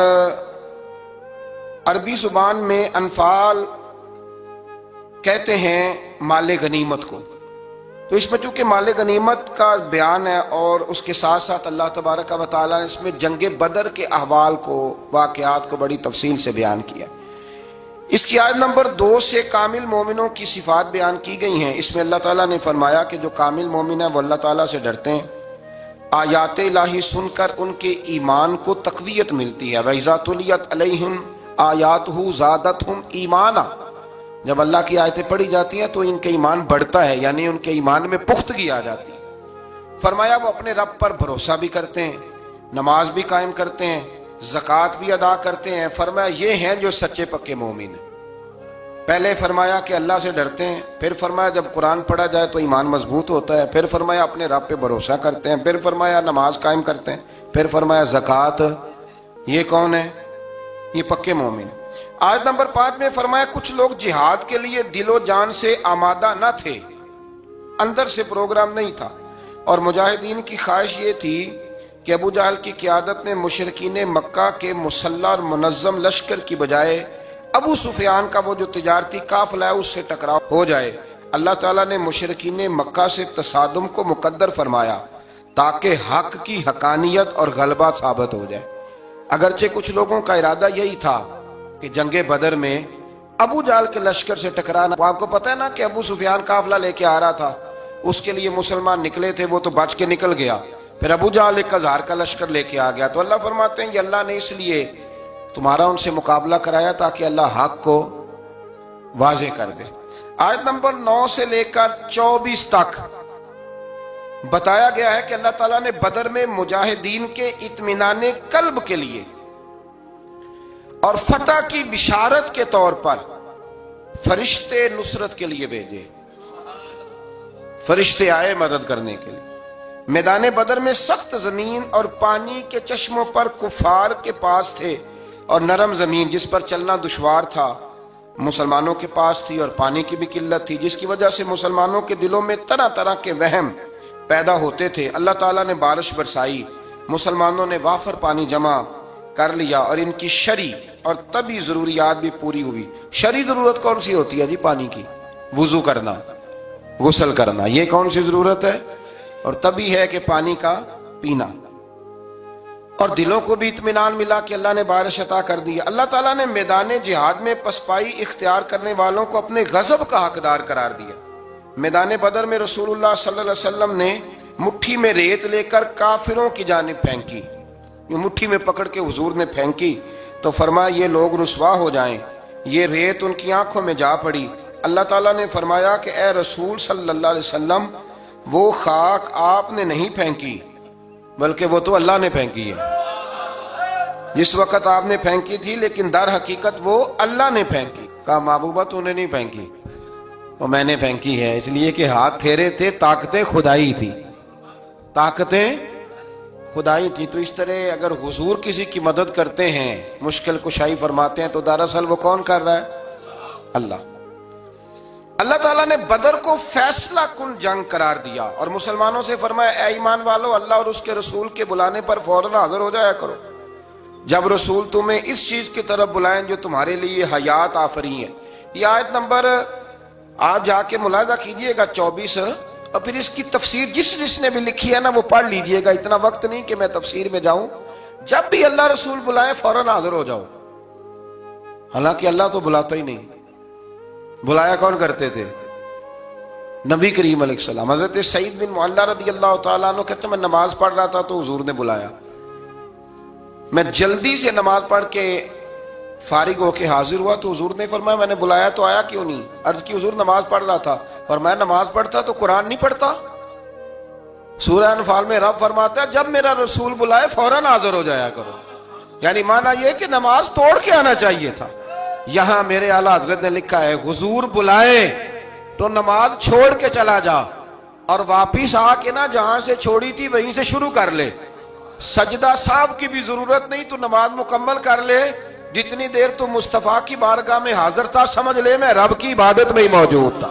عربی زبان میں انفال کہتے ہیں مال غنیمت کو۔ تو اس میں چونکہ مال غنیمت کا بیان ہے، اور اس کے ساتھ ساتھ اللہ تبارک و تعالیٰ نے اس میں جنگ بدر کے احوال کو، واقعات کو بڑی تفصیل سے بیان کیا۔ اس کی آیت نمبر 2 سے کامل مومنوں کی صفات بیان کی گئی ہیں۔ اس میں اللہ تعالیٰ نے فرمایا کہ جو کامل مومن ہیں وہ اللہ تعالیٰ سے ڈرتے ہیں، آیات الہی سن کر ان کے ایمان کو تقویت ملتی ہے۔ وَإِذَا تُلِيَتْ عَلَيْهِمْ آیَاتُهُ زَادَتْهُمْ ایمانا، جب اللہ کی آیتیں پڑھی جاتی ہیں تو ان کے ایمان بڑھتا ہے، یعنی ان کے ایمان میں پختگی آ جاتی ہے۔ فرمایا وہ اپنے رب پر بھروسہ بھی کرتے ہیں، نماز بھی قائم کرتے ہیں، زکوٰۃ بھی ادا کرتے ہیں۔ فرمایا یہ ہیں جو سچے پکے مومن ہیں۔ پہلے فرمایا کہ اللہ سے ڈرتے ہیں، پھر فرمایا جب قرآن پڑھا جائے تو ایمان مضبوط ہوتا ہے، پھر فرمایا اپنے رب پہ بھروسہ کرتے ہیں، پھر فرمایا نماز قائم کرتے ہیں، پھر فرمایا زکوٰۃ۔ یہ کون ہے؟ یہ پکے مومن۔ آیت نمبر 5 میں فرمایا کچھ لوگ جہاد کے لیے دل و جان سے آمادہ نہ تھے، اندر سے پروگرام نہیں تھا، اور مجاہدین کی خواہش یہ تھی کہ ابو جہل کی قیادت میں مشرکین مکہ کے مسلح اور منظم لشکر کی بجائے ابو سفیان کا وہ جو تجارتی قافلہ ہے اس سے ٹکراؤ ہو جائے۔ اللہ تعالیٰ نے مشرکین مکہ سے تصادم کو مقدر فرمایا تاکہ حق کی حقانیت اور غلبہ ثابت ہو جائے۔ اگرچہ کچھ لوگوں کا ارادہ یہی تھا کہ جنگ بدر میں ابو جہل کے لشکر سے ٹکرانا، آپ کو پتہ ہے نا کہ ابو سفیان قافلہ لے کے آ رہا تھا، اس کے لیے مسلمان نکلے تھے، وہ تو بچ کے نکل گیا، پھر ابو جہل 1000 کا لشکر لے کے آ گیا۔ تو اللہ فرماتے ہیں کہ اللہ نے اس لیے تمہارا ان سے مقابلہ کرایا تاکہ اللہ حق کو واضح کر دے۔ آیت نمبر 9 سے لے کر 24 تک بتایا گیا ہے کہ اللہ تعالیٰ نے بدر میں مجاہدین کے اطمینان قلب کے لیے اور فتح کی بشارت کے طور پر فرشتے نصرت کے لیے بھیجے۔ فرشتے آئے مدد کرنے کے لیے۔ میدان بدر میں سخت زمین اور پانی کے چشموں پر کفار کے پاس تھے، اور نرم زمین جس پر چلنا دشوار تھا مسلمانوں کے پاس تھی، اور پانی کی بھی قلت تھی، جس کی وجہ سے مسلمانوں کے دلوں میں طرح طرح کے وہم پیدا ہوتے تھے۔ اللہ تعالیٰ نے بارش برسائی، مسلمانوں نے وافر پانی جمع کر لیا، اور ان کی شرعی اور طبی ضروریات بھی پوری ہوئی۔ شرعی ضرورت کون سی ہوتی ہے جی؟ پانی کی، وضو کرنا، غسل کرنا، یہ کون سی ضرورت ہے؟ اور طبی ہے کہ پانی کا پینا۔ اور دلوں کو بھی اطمینان ملا کہ اللہ نے بارش عطا کر دی۔ اللہ تعالیٰ نے میدان جہاد میں پسپائی اختیار کرنے والوں کو اپنے غضب کا حقدار قرار دیا۔ میدان بدر میں رسول اللہ صلی اللہ علیہ وسلم نے مٹھی میں ریت لے کر کافروں کی جانب پھینکی، یہ مٹھی میں پکڑ کے حضور نے پھینکی تو فرمایا یہ لوگ رسوا ہو جائیں، یہ ریت ان کی آنکھوں میں جا پڑی۔ اللہ تعالیٰ نے فرمایا کہ اے رسول صلی اللہ علیہ وسلم، وہ خاک آپ نے نہیں پھینکی بلکہ وہ تو اللہ نے پھینکی ہے۔ جس وقت آپ نے پھینکی تھی لیکن در حقیقت وہ اللہ نے پھینکی۔ کہا محبوبہ تو نے نہیں پھینکی، وہ میں نے پھینکی ہے، اس لیے کہ ہاتھ تھیرے تھے، طاقتیں خدائی تھی، طاقتیں خدائی تھی۔ تو اس طرح اگر حضور کسی کی مدد کرتے ہیں، مشکل کشائی فرماتے ہیں، تو دراصل وہ کون کر رہا ہے؟ اللہ۔ اللہ تعالیٰ نے بدر کو فیصلہ کن جنگ قرار دیا اور مسلمانوں سے فرمایا اے ایمان والو، اللہ اور اس کے رسول کے بلانے پر فوراً حاضر ہو جایا کرو جب رسول تمہیں اس چیز کی طرف بلائیں جو تمہارے لیے حیات آفری ہے۔ یہ آیت نمبر آپ جا کے ملاحظہ کیجئے گا 24، اور پھر اس کی تفسیر جس نے بھی لکھی ہے نا وہ پڑھ لیجئے گا، اتنا وقت نہیں کہ میں تفسیر میں جاؤں۔ جب بھی اللہ رسول بلائیں فوراً حاضر ہو جاؤ، حالانکہ اللہ تو بلاتا ہی نہیں، بلایا کون کرتے تھے؟ نبی کریم علیہ السلام۔ حضرت سعید بن معلہ رضی اللہ تعالیٰ عنہ کہتے ہیں میں نماز پڑھ رہا تھا تو حضور نے بلایا، میں جلدی سے نماز پڑھ کے فارغ ہو کے حاضر ہوا تو حضور نے فرمایا میں نے بلایا تو آیا کیوں نہیں؟ عرض کی حضور نماز پڑھ رہا تھا، اور میں نماز پڑھتا تو قرآن نہیں پڑھتا؟ سورہ انفال میں رب فرماتا ہے جب میرا رسول بلائے فوراً حاضر ہو جایا کرو، یعنی معنی یہ کہ نماز توڑ کے آنا چاہیے تھا۔ یہاں میرے اعلیٰ حضرت نے لکھا ہے حضور بلائے تو نماز چھوڑ کے چلا جا، اور واپس آ کے نا جہاں سے چھوڑی تھی وہیں سے شروع کر لے، سجدہ صاحب کی بھی ضرورت نہیں، تو نماز مکمل کر لے، جتنی دیر تو مصطفیٰ کی بارگاہ میں حاضر تھا سمجھ لے میں رب کی عبادت میں ہی موجود تھا۔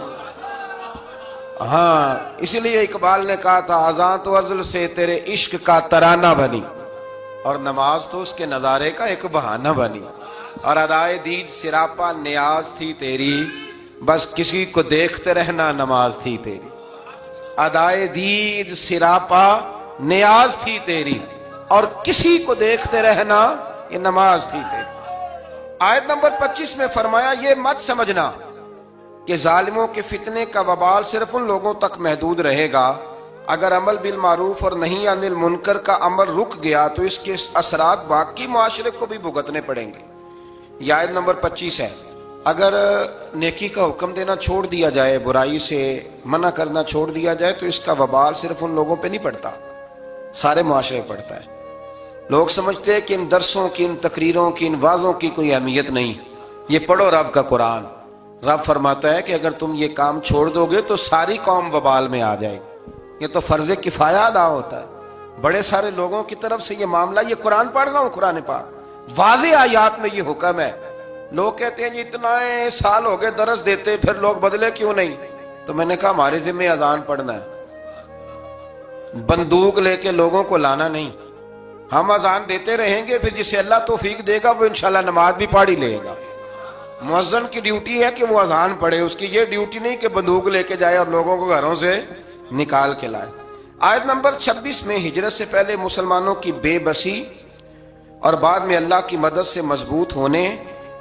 ہاں اسی لیے اقبال نے کہا تھا اذان تو ازل سے تیرے عشق کا ترانہ بنی، اور نماز تو اس کے نظارے کا ایک بہانہ بنی، اور ادائے دید سراپا نیاز تھی تیری، بس کسی کو دیکھتے رہنا نماز تھی تیری۔ ادائے دید سراپا نیاز تھی تیری، اور کسی کو دیکھتے رہنا یہ نماز تھی تیری۔ آیت نمبر 25 میں فرمایا یہ مت سمجھنا کہ ظالموں کے فتنے کا وبال صرف ان لوگوں تک محدود رہے گا، اگر عمل بالمعروف اور نہی عن المنکر کا عمل رک گیا تو اس کے اثرات باقی معاشرے کو بھی بھگتنے پڑیں گے۔ یہ آیت نمبر 25 ہے۔ اگر نیکی کا حکم دینا چھوڑ دیا جائے، برائی سے منع کرنا چھوڑ دیا جائے، تو اس کا وبال صرف ان لوگوں پہ نہیں پڑتا، سارے معاشرے پہ پڑتا ہے۔ لوگ سمجھتے ہیں کہ ان درسوں کی، ان تقریروں کی، ان وعظوں کی کوئی اہمیت نہیں، یہ پڑھو رب کا قرآن۔ رب فرماتا ہے کہ اگر تم یہ کام چھوڑ دو گے تو ساری قوم وبال میں آ جائے گی۔ یہ تو فرض کفایہ ادا ہوتا ہے، بڑے سارے لوگوں کی طرف سے یہ معاملہ، یہ قرآن پڑھ رہا ہوں، قرآن پاک واضح آیات میں یہ حکم ہے۔ لوگ کہتے ہیں جی اتنا سال ہو گئے درس دیتے، پھر لوگ بدلے کیوں نہیں؟ تو میں نے کہا ہمارے ذمہ اذان پڑھنا ہے، بندوق لے کے لوگوں کو لانا نہیں۔ ہم اذان دیتے رہیں گے، پھر جسے اللہ توفیق دے گا وہ انشاءاللہ نماز بھی پڑھ ہی لے گا۔ مؤذن کی ڈیوٹی ہے کہ وہ اذان پڑھے، اس کی یہ ڈیوٹی نہیں کہ بندوق لے کے جائے اور لوگوں کو گھروں سے نکال کے لائے۔ آیت نمبر 26 میں ہجرت سے پہلے مسلمانوں کی بے بسی اور بعد میں اللہ کی مدد سے مضبوط ہونے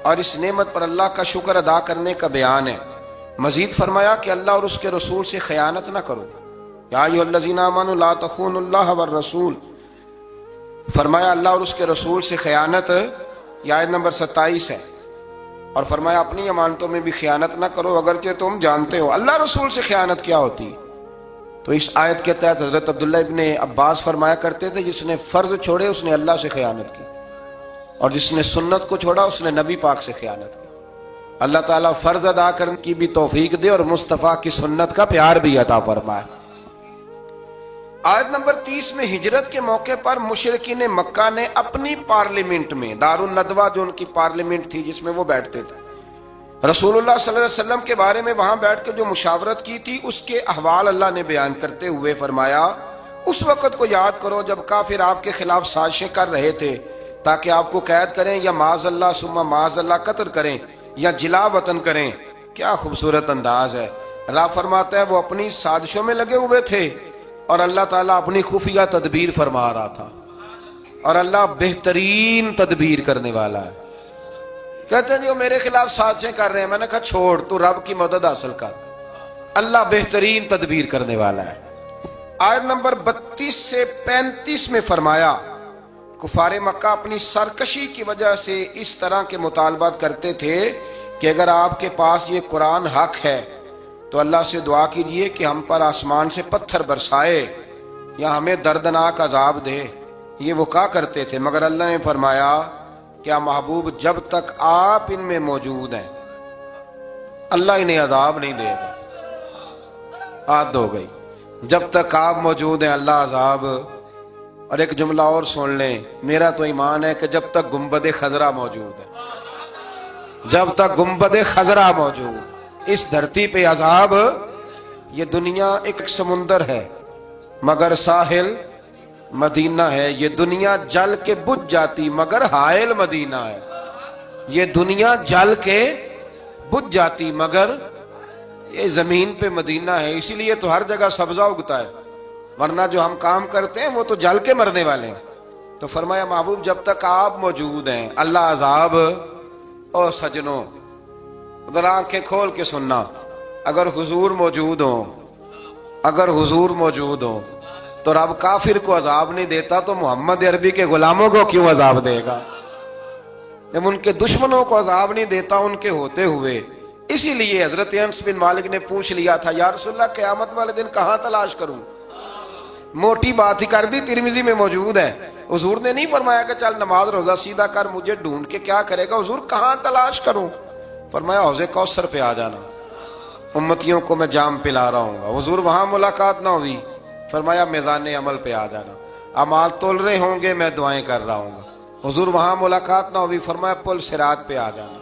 اور اس نعمت پر اللہ کا شکر ادا کرنے کا بیان ہے۔ مزید فرمایا کہ اللہ اور اس کے رسول سے خیانت نہ کرو، یا ایھا الذین آمنوا لا تخونوا اللہ والرسول۔ فرمایا اللہ اور اس کے رسول سے خیانت، یہ آیت نمبر 27 ہے۔ اور فرمایا اپنی امانتوں میں بھی خیانت نہ کرو اگرچہ تم جانتے ہو۔ اللہ رسول سے خیانت کیا ہوتی؟ تو اس آیت کے تحت حضرت عبداللہ ابن عباس فرمایا کرتے تھے جس نے فرض چھوڑے اس نے اللہ سے خیانت کی، اور جس نے سنت کو چھوڑا اس نے نبی پاک سے خیانت کی۔ اللہ تعالیٰ فرض ادا کرنے کی بھی توفیق دے اور مصطفیٰ کی سنت کا پیار بھی عطا فرمائے۔ آیت نمبر 30 میں ہجرت کے موقع پر مشرکین مکہ نے اپنی پارلیمنٹ میں، دار الندوہ جو ان کی پارلیمنٹ تھی جس میں وہ بیٹھتے تھے، رسول اللہ صلی اللہ علیہ وسلم کے بارے میں وہاں بیٹھ کے جو مشاورت کی تھی اس کے احوال اللہ نے بیان کرتے ہوئے فرمایا اس وقت کو یاد کرو جب کافر آپ کے خلاف سازشیں کر رہے تھے تاکہ آپ کو قید کریں یا معاذ اللہ ثم معاذ اللہ قتل کریں یا جلا وطن کریں۔ کیا خوبصورت انداز ہے۔ رب فرماتا ہے وہ اپنی سازشوں میں لگے ہوئے تھے اور اللہ تعالیٰ اپنی خفیہ تدبیر فرما رہا تھا، اور اللہ بہترین تدبیر کرنے والا ہے۔ کہتے ہیں جی وہ میرے خلاف سازشیں کر رہے ہیں، میں نے کہا چھوڑ، تو رب کی مدد حاصل کر، اللہ بہترین تدبیر کرنے والا ہے۔ آیت نمبر 32 سے 35 میں فرمایا کفار مکہ اپنی سرکشی کی وجہ سے اس طرح کے مطالبات کرتے تھے کہ اگر آپ کے پاس یہ قرآن حق ہے تو اللہ سے دعا کیجئے کہ ہم پر آسمان سے پتھر برسائے یا ہمیں دردناک عذاب دے۔ یہ وہ کہا کرتے تھے، مگر اللہ نے فرمایا کیا محبوب جب تک آپ ان میں موجود ہیں اللہ انہیں عذاب نہیں دے گا۔ عادت ہو گئی، جب تک آپ موجود ہیں اللہ عذاب۔ اور ایک جملہ اور سن لیں، میرا تو ایمان ہے کہ جب تک گنبد خضرا موجود ہے، جب تک گنبد خضرا موجود، اس دھرتی پہ عذاب۔ یہ دنیا ایک سمندر ہے مگر ساحل مدینہ ہے، یہ دنیا جل کے بجھ جاتی مگر حائل مدینہ ہے۔ یہ دنیا جل کے بجھ جاتی مگر یہ زمین پہ مدینہ ہے، اسی لیے تو ہر جگہ سبزہ اگتا ہے، ورنہ جو ہم کام کرتے ہیں وہ تو جل کے مرنے والے ہیں۔ تو فرمایا محبوب جب تک آپ موجود ہیں اللہ عذاب۔ او سجنوں ادھر آنکھیں کھول کے سننا، اگر حضور موجود ہوں، اگر حضور موجود ہوں تو رب کافر کو عذاب نہیں دیتا تو محمد عربی کے غلاموں کو کیوں عذاب دے گا؟ جب ان کے دشمنوں کو عذاب نہیں دیتا ان کے ہوتے ہوئے۔ اسی لیے حضرت انس بن مالک نے پوچھ لیا تھا یا رسول اللہ قیامت والے دن کہاں تلاش کروں؟ موٹی بات ہی کر دی، ترمذی میں موجود ہے۔ حضور نے نہیں فرمایا کہ چل نماز روزہ سیدھا کر، مجھے ڈھونڈ کے کیا کرے گا؟ حضور کہاں تلاش کروں؟ فرمایا حوض کوثر پہ آ جانا، امتیوں کو میں جام پلا رہا ہوں گا۔ حضور وہاں ملاقات نہ ہوئی، فرمایا میزان عمل پہ آ جانا، اعمال تول رہے ہوں گے میں دعائیں کر رہا ہوں گا۔ حضور وہاں ملاقات نہ ہوئی، فرمایا پل صراط پہ آ جانا،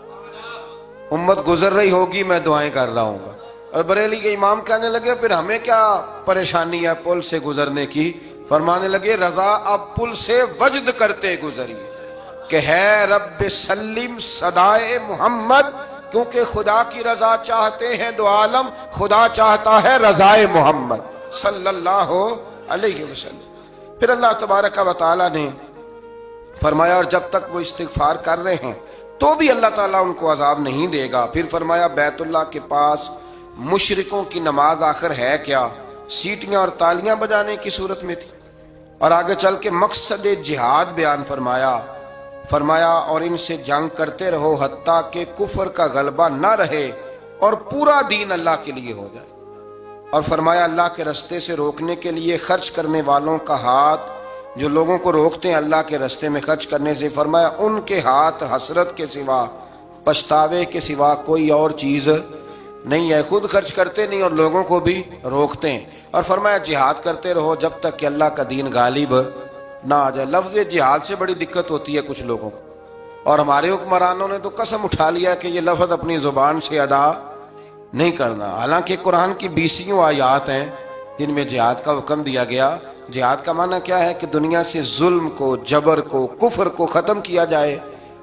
امت گزر رہی ہوگی میں دعائیں کر رہا ہوں گا۔ اور بریلی کے امام کہنے لگے پھر ہمیں کیا پریشانی ہے پل سے گزرنے کی؟ فرمانے لگے رضا اب پل سے وجد کرتے گزریے کہ ہے رب سلم صدائے محمد، کیونکہ خدا کی رضا چاہتے ہیں دو عالم، خدا چاہتا ہے رضائے محمد صلی اللہ علیہ وسلم۔ پھر اللہ تبارک و تعالیٰ نے فرمایا اور جب تک وہ استغفار کر رہے ہیں تو بھی اللہ تعالیٰ ان کو عذاب نہیں دے گا۔ پھر فرمایا بیت اللہ کے پاس مشرکوں کی نماز آخر ہے کیا؟ سیٹیاں اور تالیاں بجانے کی صورت میں تھی۔ اور آگے چل کے مقصد جہاد بیان فرمایا، فرمایا اور ان سے جنگ کرتے رہو حتیٰ کہ کفر کا غلبہ نہ رہے اور پورا دین اللہ کے لیے ہو جائے۔ اور فرمایا اللہ کے رستے سے روکنے کے لیے خرچ کرنے والوں کا ہاتھ، جو لوگوں کو روکتے ہیں اللہ کے رستے میں خرچ کرنے سے، فرمایا ان کے ہاتھ حسرت کے سوا، پچھتاوے کے سوا کوئی اور چیز نہیں ہے۔ خود خرچ کرتے نہیں اور لوگوں کو بھی روکتے ہیں۔ اور فرمایا جہاد کرتے رہو جب تک کہ اللہ کا دین غالب نہ آ جائے۔ لفظ جہاد سے بڑی دقت ہوتی ہے کچھ لوگوں کو، اور ہمارے حکمرانوں نے تو قسم اٹھا لیا کہ یہ لفظ اپنی زبان سے ادا نہیں کرنا، حالانکہ قرآن کی 20 آیات ہیں جن میں جہاد کا حکم دیا گیا۔ جہاد کا معنی کیا ہے کہ دنیا سے ظلم کو، جبر کو، کفر کو ختم کیا جائے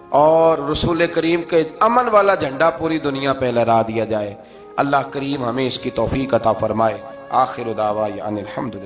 اور رسول کریم کے امن والا جھنڈا پوری دنیا پہ لہرا دیا جائے۔ اللہ کریم ہمیں اس کی توفیق عطا فرمائے۔ آخر دعوانا ان الحمدللہ۔